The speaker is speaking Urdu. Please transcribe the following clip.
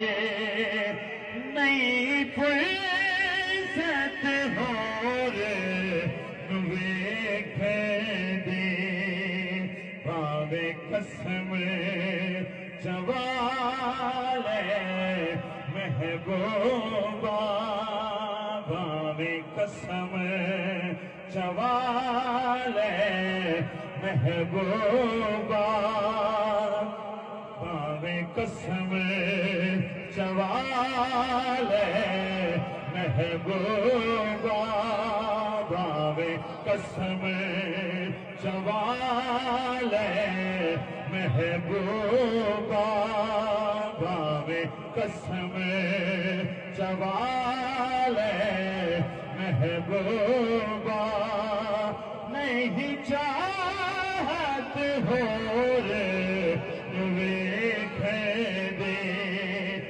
نئی فرصت ہور ویکھے دی پاوے قسم چوالے محبوبہ پاوے قسم چوالے محبوبہ پاوے قسم چوالے محبوبہ پاوے قسم چوالے محبوبہ پاوے قسم چوالے محبوبہ نہیں چاہت ہور ویکھے